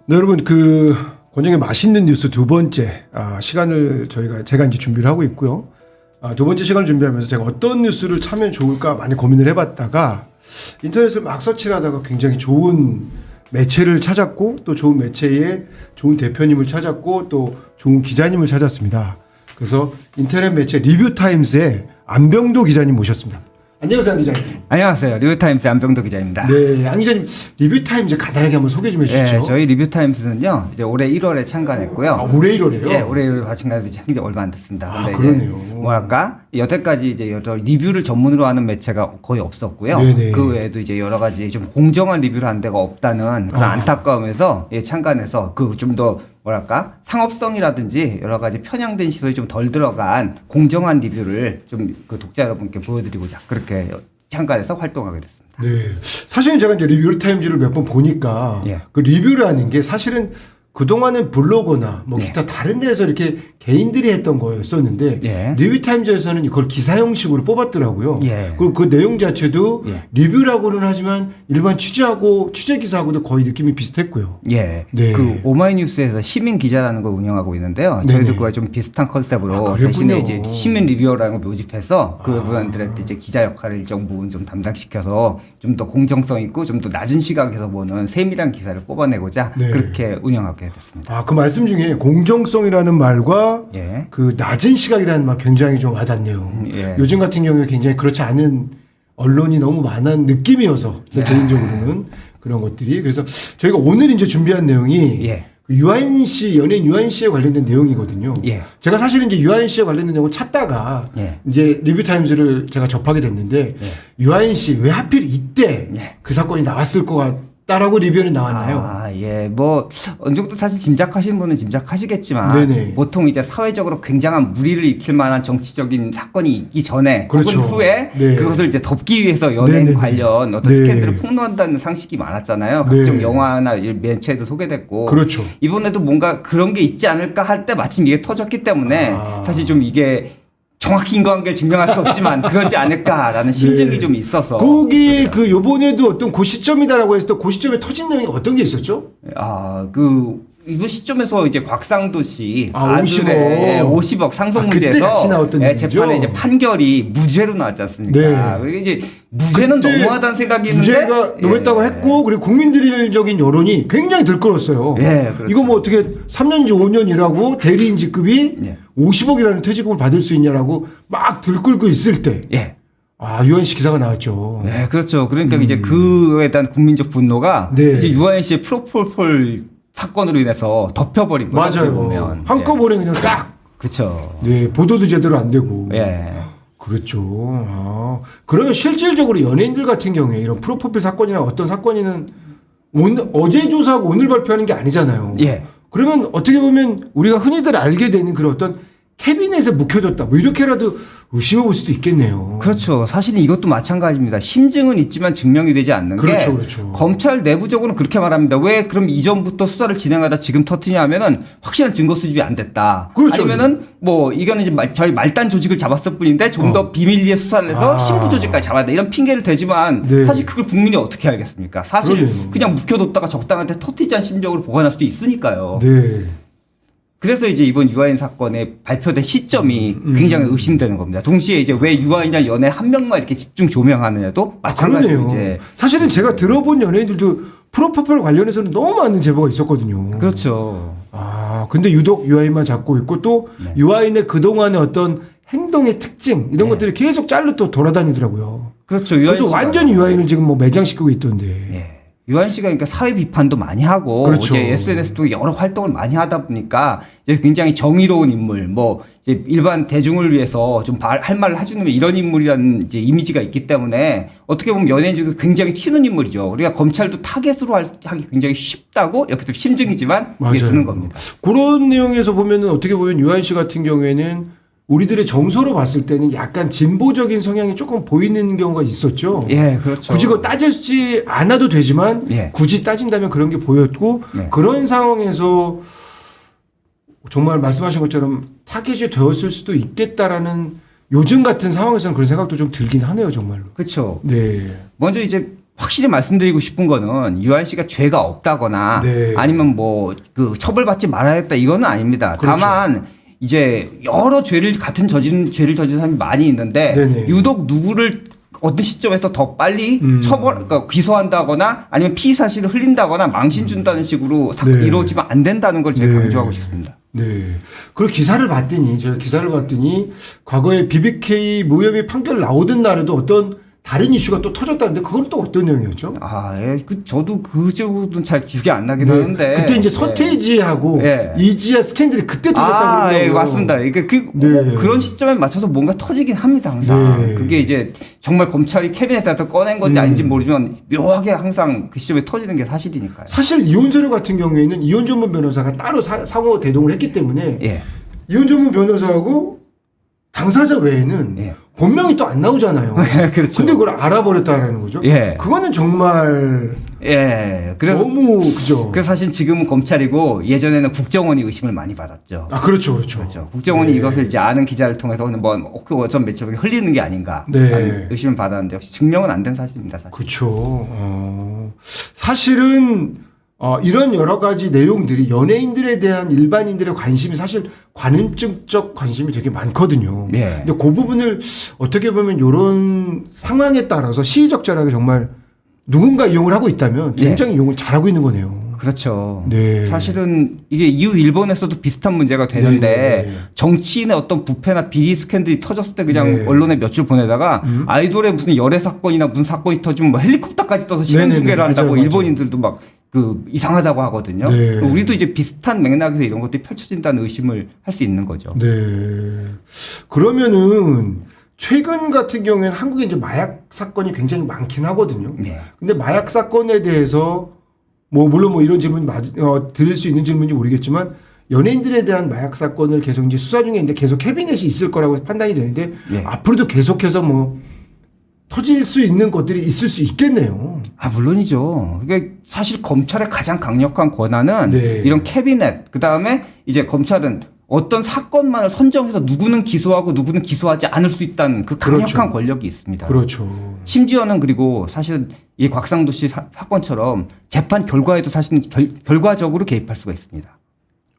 네, 여러분 권영의 맛있는 뉴스 두 번째 시간을 제가 이제 준비를 하고 있고요. 두 번째 시간을 준비하면서 제가 어떤 뉴스를 차면 좋을까 많이 고민을 해봤다가 인터넷을 막 서치를 하다가 굉장히 좋은 매체를 찾았고 또 좋은 매체에 좋은 대표님을 찾았고 또 좋은 기자님을 찾았습니다. 그래서 인터넷 매체 리뷰타임스의 안병도 기자님 모셨습니다. 안녕하세요, 안 기자님. 안녕하세요. 리뷰타임스 안병도 기자입니다. 네, 안 기자님 리뷰타임스 간단하게 한번 소개 좀 해주시죠. 네, 저희 리뷰타임스는요, 이제 올해 1월에 참관했고요. 올해 1월에요? 예, 올해 1월에 참관해서 참기 얼마 안 됐습니다. 근데 그러네요. 뭐랄까 여태까지 이제 여러 리뷰를 전문으로 하는 매체가 거의 없었고요. 네네. 그 외에도 이제 여러 가지 좀 공정한 리뷰를 한 데가 없다는 그런 안타까움에서 참관해서 좀 더 뭐랄까 상업성이라든지 여러 가지 편향된 시선이 좀 덜 들어간 공정한 리뷰를 좀 그 독자 여러분께 보여드리고자 그렇게 참관해서 활동하게 됐습니다. 네. 사실은 제가 이제 리뷰타임즈를 몇 번 보니까 예. 그 리뷰를 하는 게 사실은 그동안은 블로거나 뭐 예. 기타 다른 데에서 이렇게 개인들이 했던 거였었는데 예. 리뷰타임즈에서는 이걸 기사 형식으로 뽑았더라고요. 예. 그리고 그 내용 자체도 예. 리뷰라고는 하지만 일반 취재하고 취재 기사하고도 거의 느낌이 비슷했고요. 예. 네. 그 오마이뉴스에서 시민 기자라는 걸 운영하고 있는데요. 네네. 저희도 그와 좀 비슷한 컨셉으로 그랬군요. 대신에 이제 시민 리뷰어라는 걸 모집해서 그분들한테 이제 기자 역할을 일정 부분 좀 담당시켜서 좀 더 공정성 있고 좀 더 낮은 시각에서 보는 세밀한 기사를 뽑아내고자 네. 그렇게 운영하게 됐습니다. 그 말씀 중에 공정성이라는 말과 예. 그 낮은 시각이라는 말 굉장히 좀 와닿네요. 예. 요즘 같은 경우에 굉장히 그렇지 않은 언론이 너무 많은 느낌이어서 제 개인적으로는 그런 것들이 그래서 저희가 오늘 이제 준비한 내용이 예. 그 유아인 씨 연예인 유아인 씨에 관련된 내용이거든요. 예. 제가 사실은 이제 유아인 씨에 관련된 내용을 찾다가 예. 이제 리뷰타임즈를 제가 접하게 됐는데 유아인 씨 왜 하필 이때 예. 그 사건이 나왔을 것 같다라고 리뷰는 나왔나요? 예. 뭐, 어느 정도 사실 짐작하시는 분은 짐작하시겠지만, 네네. 보통 이제 사회적으로 굉장한 무리를 일으킬 만한 정치적인 사건이 있기 전에, 그렇죠. 혹은 후에, 네. 그것을 이제 덮기 위해서 연예인 네네네. 관련 어떤 네. 스캔들을 폭로한다는 상식이 많았잖아요. 네. 각종 영화나 매체에도 소개됐고. 그렇죠. 이번에도 뭔가 그런 게 있지 않을까 할 때 마침 이게 터졌기 때문에, 사실 좀 이게 정확히 인과관계를 증명할 수 없지만 그러지 않을까라는 심증이 네. 좀 있어서. 거기 그 요번에도 어떤 그 시점이다라고 했을 때 그 시점에 터진 내용이 어떤 게 있었죠? 이번 시점에서 이제 곽상도 씨 50억. 50억 상속 그때 문제에서 같이 나왔던 얘기죠? 재판에 이제 판결이 무죄로 나왔지 않습니까? 네. 이게 이제 무죄는 그때 너무하다는 생각이 있는데 무죄가 너무했다고 했고 그리고 국민들적인 여론이 굉장히 들끓었어요. 예, 그렇죠. 이거 뭐 어떻게 3년인지 5년이라고 대리인 직급이 예. 50억이라는 퇴직금을 받을 수 있냐라고 막 들끓고 있을 때 예. 유아인 씨 기사가 나왔죠. 네, 그렇죠. 그러니까 이제 그에 대한 국민적 분노가 네. 이제 유아인 씨의 프로폴폴 사건으로 인해서 덮여버린 거죠. 어떻게 맞아요. 보면. 한꺼번에 그냥 싹. 그렇죠. 네, 보도도 제대로 안 되고. 예. 그렇죠. 그러면 실질적으로 연예인들 같은 경우에 이런 프로포필 사건이나 어떤 사건이는 어제 조사하고 오늘 발표하는 게 아니잖아요. 예. 그러면 어떻게 보면 우리가 흔히들 알게 되는 그런 어떤 캐비넷에 묵혀뒀다. 뭐 이렇게라도 의심해 볼 수도 있겠네요. 그렇죠. 사실은 이것도 마찬가지입니다. 심증은 있지만 증명이 되지 않는 그렇죠, 게 그렇죠. 검찰 내부적으로는 그렇게 말합니다. 왜 그럼 이전부터 수사를 진행하다 지금 터트냐 하면은 확실한 증거 수집이 안 됐다. 그렇죠. 아니면은 뭐 이거는 이제 저희 말단 조직을 잡았을 뿐인데 좀 더 비밀리에 수사를 해서 신부 조직까지 잡아야 돼. 이런 핑계를 대지만 네. 사실 그걸 국민이 어떻게 알겠습니까? 사실 그러네요. 그냥 묵혀뒀다가 적당한 때 터트리지 않은 심정으로 보관할 수도 있으니까요. 네. 그래서 이제 이번 유아인 사건의 발표된 시점이 굉장히 의심되는 겁니다. 동시에 이제 왜 유아인이나 연예 한 명만 이렇게 집중 조명하느냐도 마찬가지로 그러네요. 이제 사실은 제가 들어본 연예인들도 프로포폴 관련해서는 너무 많은 제보가 있었거든요. 그렇죠. 근데 유독 유아인만 잡고 있고 또 네. 유아인의 그동안의 어떤 행동의 특징 이런 것들이 계속 짤로 또 돌아다니더라고요. 그렇죠. 유아인 그래서 씨가 완전히 유아인을 지금 뭐 매장시키고 있던데. 예. 유아인 씨가 그러니까 사회 비판도 많이 하고 그렇죠. 이제 SNS도 여러 활동을 많이 하다 보니까 이제 굉장히 정의로운 인물, 뭐 이제 일반 대중을 위해서 좀 할 말을 해주는 이런 인물이라는 이제 이미지가 있기 때문에 어떻게 보면 연예인 중에서 굉장히 튀는 인물이죠. 우리가 검찰도 타겟으로 하기 굉장히 쉽다고 이렇게 좀 심증이지만 이게 맞아요. 드는 겁니다. 그런 내용에서 보면은 어떻게 보면 유아인 씨 같은 경우에는 우리들의 정서로 봤을 때는 약간 진보적인 성향이 조금 보이는 경우가 있었죠. 예, 그렇죠. 굳이 그거 따지지 않아도 되지만 예. 굳이 따진다면 그런 게 보였고 네. 그런 상황에서 정말 말씀하신 것처럼 타겟이 되었을 수도 있겠다라는 요즘 같은 상황에서는 그런 생각도 좀 들긴 하네요, 정말로. 그렇죠. 네. 먼저 이제 확실히 말씀드리고 싶은 거는 유한 씨가 죄가 없다거나 네. 아니면 뭐 그 처벌받지 말아야 했다 이거는 아닙니다. 그렇죠. 다만 이제 여러 죄를 죄를 저지른 사람이 많이 있는데 네네. 유독 누구를 어떤 시점에서 더 빨리 그러니까 기소한다거나 아니면 피의 사실을 흘린다거나 망신 준다는 식으로 네. 이루어지면 안 된다는 걸 제가 네. 강조하고 싶습니다. 네. 그리고 제가 기사를 봤더니 과거에 BBK 무혐의 판결 나오던 날에도 어떤 다른 이슈가 또 터졌다는데 그건 또 어떤 내용이었죠? 아, 예. 저도 그 쪽은 잘 기억이 안 나긴 네. 하는데. 그때 이제 서태지하고 예. 이지아 스캔들이 그때 터졌다고 아, 그러더라고요. 예, 맞습니다. 그러니까 네. 그런 시점에 맞춰서 뭔가 터지긴 합니다, 항상. 네. 그게 이제 정말 검찰이 캐비넷에서 꺼낸 건지 아닌지 모르지만 묘하게 항상 그 시점에 터지는 게 사실이니까요. 사실 이혼 서류 같은 경우에는 이혼 전문 변호사가 따로 상호 대동을 했기 때문에 예. 이혼 전문 변호사하고 당사자 외에는 예. 본명이 또 안 나오잖아요. 그렇죠. 근데 그걸 알아버렸다라는 거죠. 예. 그거는 정말 예. 그래서 너무 그죠. 그래서 사실 지금은 검찰이고 예전에는 국정원이 의심을 많이 받았죠. 아 그렇죠, 그렇죠. 그렇죠. 국정원이 네. 이것을 이제 아는 기자를 통해서는 그 어쩜 며칠 흘리는 게 아닌가 네. 하는 의심을 받았는데 역시 증명은 안 된 사실입니다. 사실. 그렇죠. 사실은 이런 여러 가지 내용들이 연예인들에 대한 일반인들의 관심이 사실 관음증적 관심이 되게 많거든요. 예. 근데 그 부분을 어떻게 보면 이런 상황에 따라서 시의적절하게 정말 누군가 이용을 하고 있다면 굉장히 이용을 잘하고 있는 거네요. 그렇죠. 네. 사실은 이게 이후 일본에서도 비슷한 문제가 되는데 네. 정치인의 어떤 부패나 비리 스캔들이 터졌을 때 그냥 네. 언론에 몇 줄 보내다가 아이돌의 무슨 열애 사건이나 무슨 사건이 터지면 뭐 헬리콥터까지 떠서 시간 네네네. 중계를 한다고 맞아요. 일본인들도 막 그 이상하다고 하거든요. 네. 우리도 이제 비슷한 맥락에서 이런 것들이 펼쳐진다는 의심을 할 수 있는 거죠. 네. 그러면은 최근 같은 경우에는 한국에 이제 마약 사건이 굉장히 많긴 하거든요. 네. 근데 마약 사건에 대해서 물론 이런 질문 드릴 수 있는 질문인지 모르겠지만 연예인들에 대한 마약 사건을 계속 이제 수사 중에 있는데 계속 캐비넷이 있을 거라고 판단이 되는데 네. 앞으로도 계속해서 터질 수 있는 것들이 있을 수 있겠네요. 아, 물론이죠. 그러니까 사실 검찰의 가장 강력한 권한은 네. 이런 캐비넷, 그 다음에 이제 검찰은 어떤 사건만을 선정해서 누구는 기소하고 누구는 기소하지 않을 수 있다는 그 강력한 그렇죠. 권력이 있습니다. 그렇죠. 심지어는 그리고 사실은 이 곽상도 씨 사건처럼 재판 결과에도 사실은 결과적으로 개입할 수가 있습니다.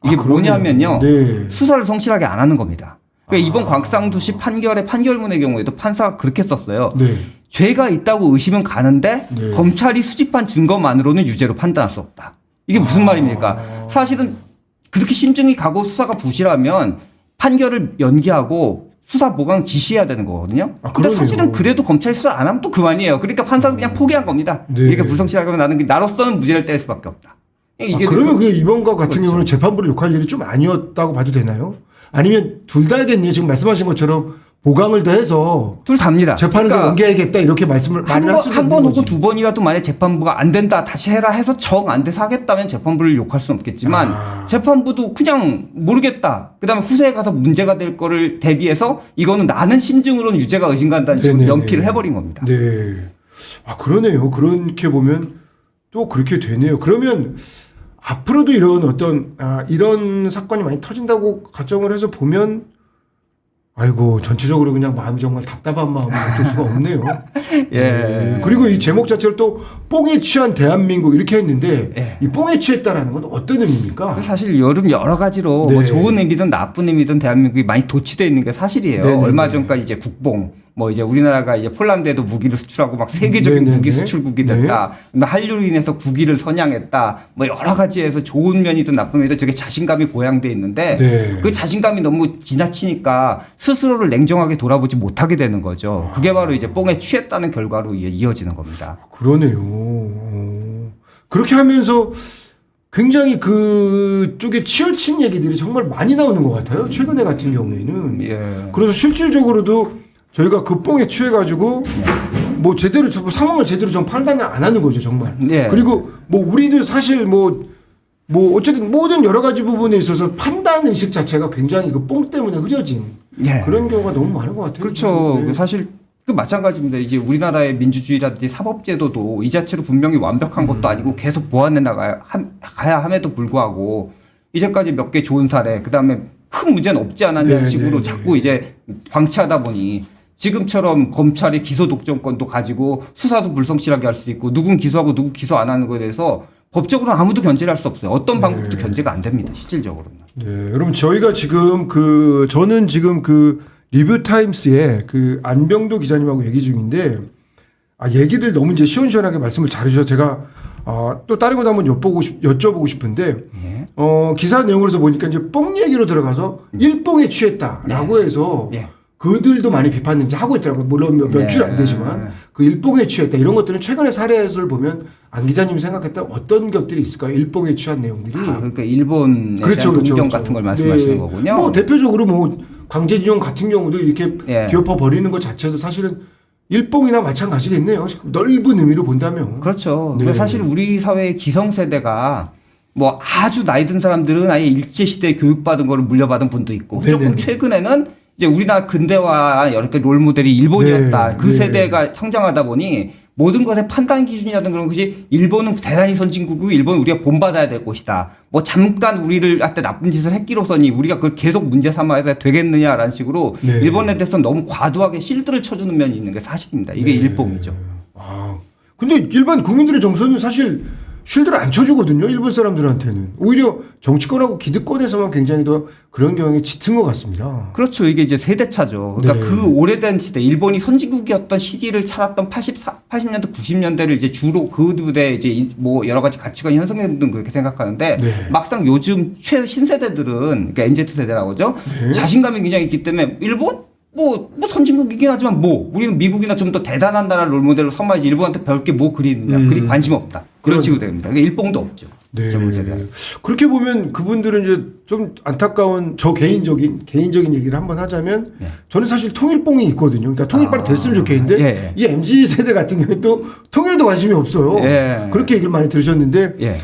이게 그러네요. 뭐냐면요. 네. 수사를 성실하게 안 하는 겁니다. 그러니까 이번 곽상도 씨 판결문의 경우에도 판사가 그렇게 썼어요. 네. 죄가 있다고 의심은 가는데 네. 검찰이 수집한 증거만으로는 유죄로 판단할 수 없다. 이게 무슨 말입니까? 사실은 그렇게 심증이 가고 수사가 부실하면 판결을 연기하고 수사 보강 지시해야 되는 거거든요. 근데 그러네요. 사실은 그래도 검찰이 수사 안 하면 또 그만이에요. 그러니까 판사는 그냥 포기한 겁니다. 네. 이게 불성실하게 하면 나로서는 무죄를 때릴 수밖에 없다. 그러면 이번과 같은 그렇죠. 경우는 재판부를 욕할 일이 좀 아니었다고 봐도 되나요? 아니면 둘 다겠네요. 지금 말씀하신 것처럼 보강을 더해서 둘 다입니다. 재판을 더 연기해야겠다 이렇게 말씀을 많이 할 수도 있는 한 번 거지. 혹은 두 번이라도 만약 재판부가 안 된다 다시 해라 해서 정 안 돼서 하겠다면 재판부를 욕할 수는 없겠지만 재판부도 그냥 모르겠다. 그다음에 후세에 가서 문제가 될 거를 대비해서 이거는 나는 심증으로는 유죄가 의심간다는 식으로 네네네. 연피를 해버린 겁니다. 네. 그러네요. 그렇게 보면 또 그렇게 되네요. 그러면 앞으로도 이런 이런 사건이 많이 터진다고 가정을 해서 보면 아이고 전체적으로 그냥 마음이 정말 답답한 마음을 어쩔 수가 없네요. 예. 그리고 이 제목 자체를 또 뽕에 취한 대한민국 이렇게 했는데 예. 이 뽕에 취했다라는 건 어떤 의미입니까? 사실 여러 가지로 네. 뭐 좋은 의미든 나쁜 의미든 대한민국이 많이 도취되어 있는 게 사실이에요. 네네네. 얼마 전까지 이제 국뽕, 이제 우리나라가 이제 폴란드에도 무기를 수출하고 막 세계적인 네네네. 무기 수출국이 됐다. 한류로 인해서 국위를 선양했다. 여러 가지에서 좋은 면이든 나쁜 면이든 되게 자신감이 고양돼 있는데 네. 그 자신감이 너무 지나치니까 스스로를 냉정하게 돌아보지 못하게 되는 거죠. 그게 바로 이제 뽕에 취했다는 결과로 이어지는 겁니다. 그러네요. 그렇게 하면서 굉장히 그쪽에 치우친 얘기들이 정말 많이 나오는 것 같아요. 최근에 같은 경우에는. 예. 그래서 실질적으로도 저희가 그 뽕에 취해가지고 제대로 상황을 제대로 좀 판단을 안 하는 거죠, 정말. 예. 그리고 우리도 사실 어쨌든 모든 여러 가지 부분에 있어서 판단 의식 자체가 굉장히 그 뽕 때문에 흐려진 예. 그런 경우가 너무 많은 것 같아요. 그렇죠. 네. 사실 마찬가지입니다. 이제 우리나라의 민주주의라든지 사법제도도 이 자체로 분명히 완벽한 것도 아니고 계속 보완해 나가야 함에도 불구하고 이제까지 몇 개 좋은 사례, 그 다음에 큰 문제는 없지 않았냐는 네, 식으로 네, 자꾸 이제 방치하다 보니 지금처럼 검찰이 기소 독점권도 가지고 수사도 불성실하게 할 수도 있고 누군 기소하고 누구 기소 안 하는 거에 대해서 법적으로는 아무도 견제를 할 수 없어요. 어떤 방법도 견제가 안 됩니다. 실질적으로는. 네, 여러분 저희가 지금 저는 지금 리뷰 타임스의 안병도 기자님하고 얘기 중인데 얘기를 너무 이제 시원시원하게 말씀을 잘해주셔서 제가 또 다른 것도 한번 여쭤보고 싶은데 예. 기사 내용으로서 보니까 이제 뽕 얘기로 들어가서 일뽕에 취했다라고 해서 예. 그들도 많이 비판을 이제 하고 있더라고요. 물론 몇 줄 안 되지만 그 일뽕에 취했다 이런 것들은 최근의 사례를 보면 안 기자님이 생각했던 어떤 것들이 있을까요? 일뽕에 취한 내용들이. 그러니까 일본에 대한 동경 같은 걸 말씀하시는 네. 거군요. 뭐 대표적으로 강제징용 같은 경우도 이렇게 예. 뒤엎어 버리는 것 자체도 사실은 일뽕이나 마찬가지겠네요. 넓은 의미로 본다면. 그렇죠. 네. 사실 우리 사회의 기성세대가 뭐 아주 나이 든 사람들은 아예 일제시대에 교육받은 거를 물려받은 분도 있고 네네네. 조금 최근에는 이제 우리나라 근대화 여러 개 롤모델이 일본이었다. 네. 그 네. 세대가 성장하다 보니 모든 것의 판단 기준이라든 그런 것이 일본은 대단히 선진국이고 일본은 우리가 본받아야 될 곳이다. 뭐 잠깐 우리를 한테 나쁜 짓을 했기로서니 우리가 그걸 계속 문제 삼아야 되겠느냐라는 식으로 네. 일본에 대해서 너무 과도하게 실드를 쳐주는 면이 있는 게 사실입니다. 이게 네. 일본이죠. 근데 일반 국민들의 정서는 사실 쉴드를 안 쳐주거든요. 일본 사람들한테는. 오히려 정치권하고 기득권에서만 굉장히 더 그런 경향이 짙은 것 같습니다. 그렇죠. 이게 이제 세대차죠. 그러니까 네. 그 오래된 시대, 일본이 선진국이었던 시기를 살았던 80년대, 90년대를 이제 주로 그 무대에 이제 뭐 여러 가지 가치관이 형성된 분들은 그렇게 생각하는데 네. 막상 요즘 신세대들은 그러니까 NZ세대라고 하죠. 네. 자신감이 굉장히 있기 때문에 일본? 뭐 선진국이긴 하지만 우리는 미국이나 좀 더 대단한 나라 롤모델로 삼아야지 일본한테 배울 게 뭐 그리 있느냐. 그리 관심 없다. 그런 식으로 됩니다. 그러니까 일본도 없죠. 네. 젊은 세대. 그렇게 보면 그분들은 이제 좀 안타까운 저 개인적인 얘기를 한번 하자면 네. 저는 사실 통일뽕이 있거든요. 그러니까 통일빨이 됐으면 좋겠는데 예. 이 MZ 세대 같은 경우에 또 통일에도 관심이 없어요. 예. 그렇게 얘기를 많이 들으셨는데 예.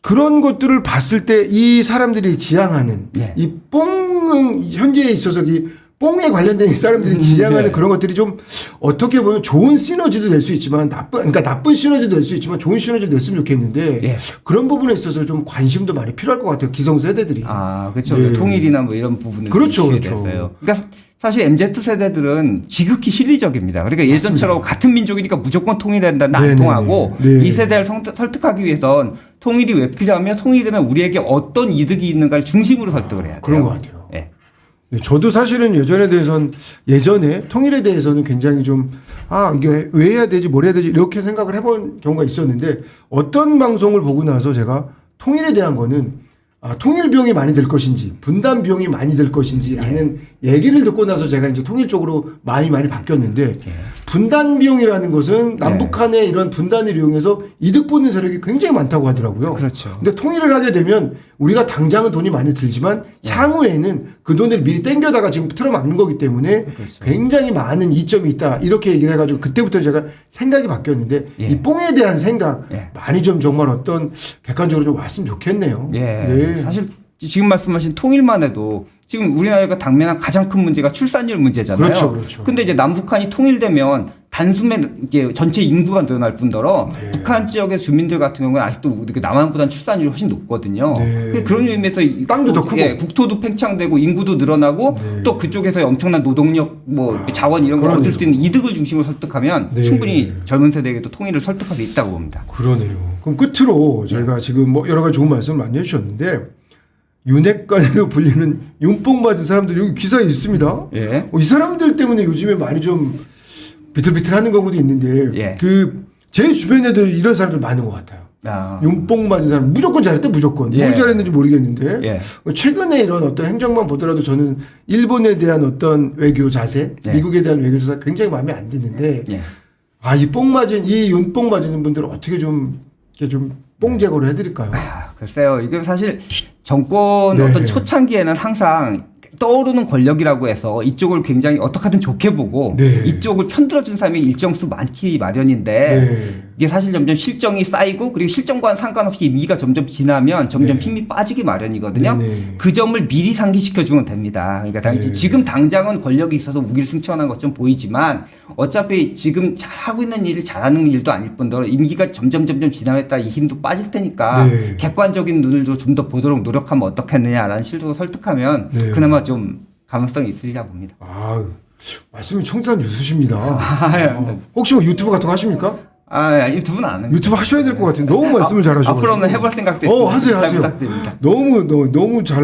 그런 것들을 봤을 때 이 사람들이 지향하는 예. 이 뽕은 현재에 있어서 이 뽕에 관련된 이 사람들이 지향하는 예. 그런 것들이 좀 어떻게 보면 좋은 시너지도 낼 수 있지만 나쁜 시너지도 낼 수 있지만 좋은 시너지도 냈으면 좋겠는데 예. 그런 부분에 있어서 좀 관심도 많이 필요할 것 같아요. 기성세대들이. 그렇죠. 네. 통일이나 뭐 이런 부분을 그렇죠, 이슈에 그렇죠. 됐어요. 그러니까 사실 MZ 세대들은 지극히 실리적입니다. 그러니까 예전처럼 같은 민족이니까 무조건 통일한다는 안 네네네. 통하고 네. 이 세대를 설득하기 위해선 통일이 왜 필요하며 통일이 되면 우리에게 어떤 이득이 있는가를 중심으로 설득을 해야 돼요. 그런 것 같아요. 예. 네, 저도 사실은 예전에 통일에 대해서는 굉장히 좀, 이게 왜 해야 되지, 뭘 해야 되지, 이렇게 생각을 해본 경우가 있었는데, 어떤 방송을 보고 나서 제가 통일에 대한 거는, 통일 비용이 많이 들 것인지, 분단 비용이 많이 들 것인지라는 얘기를 듣고 나서 제가 이제 통일 쪽으로 많이 바뀌었는데, 분단 비용이라는 것은 남북한의 이런 분단을 이용해서 이득 보는 세력이 굉장히 많다고 하더라고요. 그렇죠. 근데 통일을 하게 되면 우리가 당장은 돈이 많이 들지만 향후에는 그 돈을 미리 땡겨다가 지금 틀어막는 거기 때문에 그렇죠. 굉장히 많은 이점이 있다. 이렇게 얘기를 해가지고 그때부터 제가 생각이 바뀌었는데 예. 이 뽕에 대한 생각 예. 많이 좀 정말 어떤 객관적으로 좀 왔으면 좋겠네요. 예. 네. 사실 지금 말씀하신 통일만 해도 지금 우리나라가 당면한 가장 큰 문제가 출산율 문제잖아요. 그렇죠. 근데 이제 남북한이 통일되면 단숨에 이게 전체 인구가 늘어날 뿐더러 네. 북한 지역의 주민들 같은 경우는 아직도 남한보다는 출산율이 훨씬 높거든요. 네. 그런 의미에서 땅도 더 크고. 국토도 팽창되고 인구도 늘어나고 네. 또 그쪽에서 엄청난 노동력 자원 이런 걸 그러네요. 얻을 수 있는 이득을 중심으로 설득하면 네. 충분히 젊은 세대에게도 통일을 설득할 수 있다고 봅니다. 그러네요. 그럼 끝으로 저희가 지금 뭐 여러 가지 좋은 말씀을 많이 해주셨는데 윤핵관으로 불리는 윤뽕 맞은 사람들이 여기 기사에 있습니다. 예. 이 사람들 때문에 요즘에 많이 좀 비틀비틀하는 경우도 있는데 예. 제 주변에도 이런 사람들 많은 것 같아요. 윤뽕 맞은 사람 무조건 잘했대 무조건. 예. 뭘 잘했는지 모르겠는데 예. 최근에 이런 어떤 행정만 보더라도 저는 일본에 대한 어떤 외교 자세, 예. 미국에 대한 외교 자세 굉장히 마음에 안 드는데 예. 이 윤뽕 맞은 분들을 어떻게 좀 이렇게 좀 뽕 제거를 해드릴까요? 글쎄요. 이게 사실 정권 네. 어떤 초창기에는 항상 떠오르는 권력이라고 해서 이쪽을 굉장히 어떻게 하든 좋게 보고 네. 이쪽을 편들어준 사람이 일정 수 많기 마련인데 네. 이게 사실 점점 실정이 쌓이고 그리고 실정과는 상관없이 임기가 점점 지나면 점점 네. 힘이 빠지기 마련이거든요. 네네. 그 점을 미리 상기시켜주면 됩니다. 그러니까 당연히 네. 지금 당장은 권력이 있어서 우기를 승천한 것좀 보이지만 어차피 지금 잘하고 있는 일을 잘하는 일도 아닐 뿐더러 임기가 점점 지나면 따라 이 힘도 빠질 테니까 네. 객관적인 눈을 좀 더 보도록 노력하면 어떻겠느냐라는 실적으로 설득하면 네. 그나마 좀 가능성이 있으리라 봅니다. 아, 말씀이 청산 유수십니다. 네. 혹시 뭐 유튜브 같은 거 하십니까? 유튜브는 안 합니다. 유튜브 하셔야 될 것 같은데 너무 말씀을 잘하셔가지고. 앞으로는 해볼 생각도 있습니다. 하세요, 잘 하세요. 부탁드립니다. 너무 잘,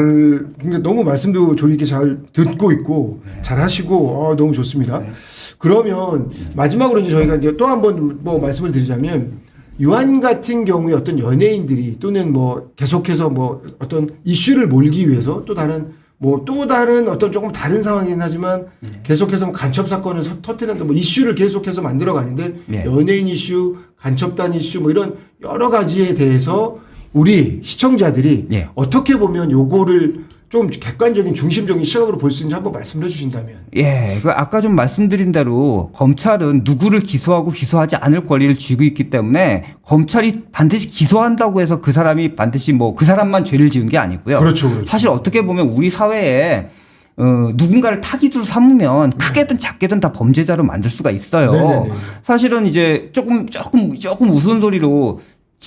그러니까 너무 말씀도 조리 있게 잘 듣고 있고 잘 하시고 너무 좋습니다. 네. 그러면 마지막으로 이제 저희가 이제 또 한 번 뭐 말씀을 드리자면 유한 같은 경우에 어떤 연예인들이 또는 뭐 계속해서 뭐 어떤 이슈를 몰기 위해서 또 다른 어떤 조금 다른 상황이긴 하지만 계속해서 뭐 간첩 사건을 터뜨리는 뭐 이슈를 계속해서 만들어 가는데 네. 연예인 이슈, 간첩단 이슈 뭐 이런 여러 가지에 대해서 우리 시청자들이 예. 어떻게 보면 요거를 좀 객관적인 중심적인 시각으로 볼 수 있는지 한번 말씀을 해주신다면. 예, 그 아까 좀 말씀드린 대로 검찰은 누구를 기소하고 기소하지 않을 권리를 쥐고 있기 때문에 검찰이 반드시 기소한다고 해서 그 사람이 반드시 뭐 그 사람만 죄를 지은 게 아니고요. 그렇죠, 그렇죠. 사실 어떻게 보면 우리 사회에 누군가를 타깃으로 삼으면 크게든 작게든 다 범죄자로 만들 수가 있어요. 네네네. 사실은 이제 조금 우스운소리로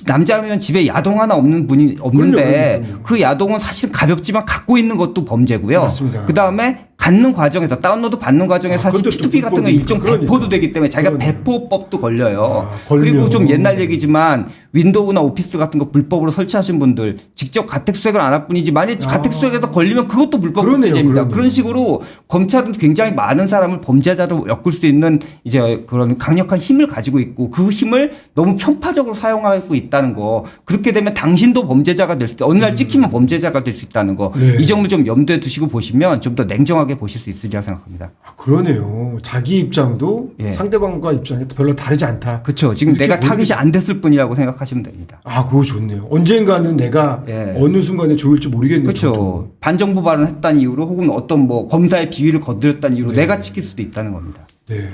남자면 집에 야동 하나 없는 분이 없는데 그럼요. 그 야동은 사실 가볍지만 갖고 있는 것도 범죄고요. 맞습니다. 그 다음에 갖는 과정에서 다운로드 받는 과정에서 사실 그것도 또 P2P 같은 거 불법이니까. 일종 그러니까. 배포도 되기 때문에 자기가 그러니까. 배포법도 걸려요. 걸려. 그리고 좀 옛날 얘기지만 윈도우나 오피스 같은 거 불법으로 설치하신 분들 직접 가택수색을 안 할 뿐이지 만약 가택수색에서 걸리면 그것도 불법 그러네요, 범죄입니다. 그러네요. 그런 식으로 검찰은 굉장히 많은 사람을 범죄자로 엮을 수 있는 이제 그런 강력한 힘을 가지고 있고 그 힘을 너무 편파적으로 사용하고 있다는 거. 그렇게 되면 당신도 범죄자가 될 수 있다. 어느 날 찍히면 범죄자가 될 수 있다는 거. 네. 이 점을 좀 염두에 두시고 보시면 좀 더 냉정하게 보실 수 있으리라 생각합니다. 그러네요. 자기 입장도 예. 상대방과 입장이 별로 다르지 않다. 그렇죠. 지금 이렇게 내가 타깃이 보이게- 안 됐을 뿐이라고 생각하시면 됩니다. 그거 좋네요. 언젠가는 내가 예. 어느 순간에 좋을지 모르겠네요. 그렇죠. 저도. 반정부 발언했다는 이유로 혹은 어떤 뭐 검사의 비위를 건드렸다는 이유로 내가 찍힐 수도 있다는 겁니다. 네.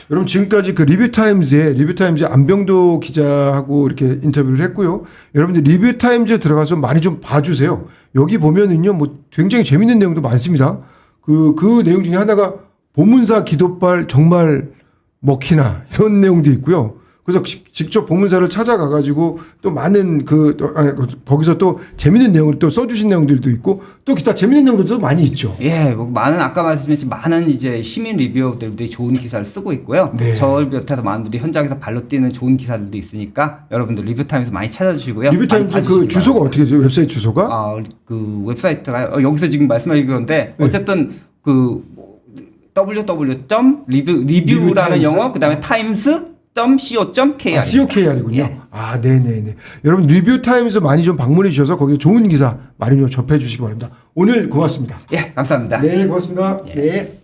여러분 지금까지 그 리뷰타임즈의 안병도 기자하고 이렇게 인터뷰를 했고요. 여러분들 리뷰타임즈에 들어가서 많이 좀 봐주세요. 여기 보면은요, 뭐 굉장히 재밌는 내용도 많습니다. 그 내용 중에 하나가 보문사 기도발 정말 먹히나 이런 내용도 있고요. 그래서 직접 보문사를 찾아가가지고 또 많은 거기서 또 재밌는 내용을 또 써주신 내용들도 있고 또 기타 재밌는 내용들도 많이 있죠. 예, 뭐 많은 아까 말씀하신 많은 이제 시민 리뷰어들도 좋은 기사를 쓰고 있고요. 네. 저를 비롯해서 많은 분들이 현장에서 발로 뛰는 좋은 기사들도 있으니까 여러분들 리뷰타임에서 많이 찾아주시고요. 리뷰타임즈 많이 그 봐주시기 주소가 바랍니다. 어떻게 되죠? 웹사이트 주소가? 그 웹사이트가 여기서 지금 말씀하신 그런데 네. 어쨌든 그 www.리뷰라는 영어 그다음에 times.co.kr COKR이군요. 예. 네네네. 여러분 리뷰타임즈 많이 좀 방문해 주셔서 거기에 좋은 기사 많이 좀 접해 주시기 바랍니다. 오늘 고맙습니다. 예, 감사합니다. 네, 고맙습니다. 네.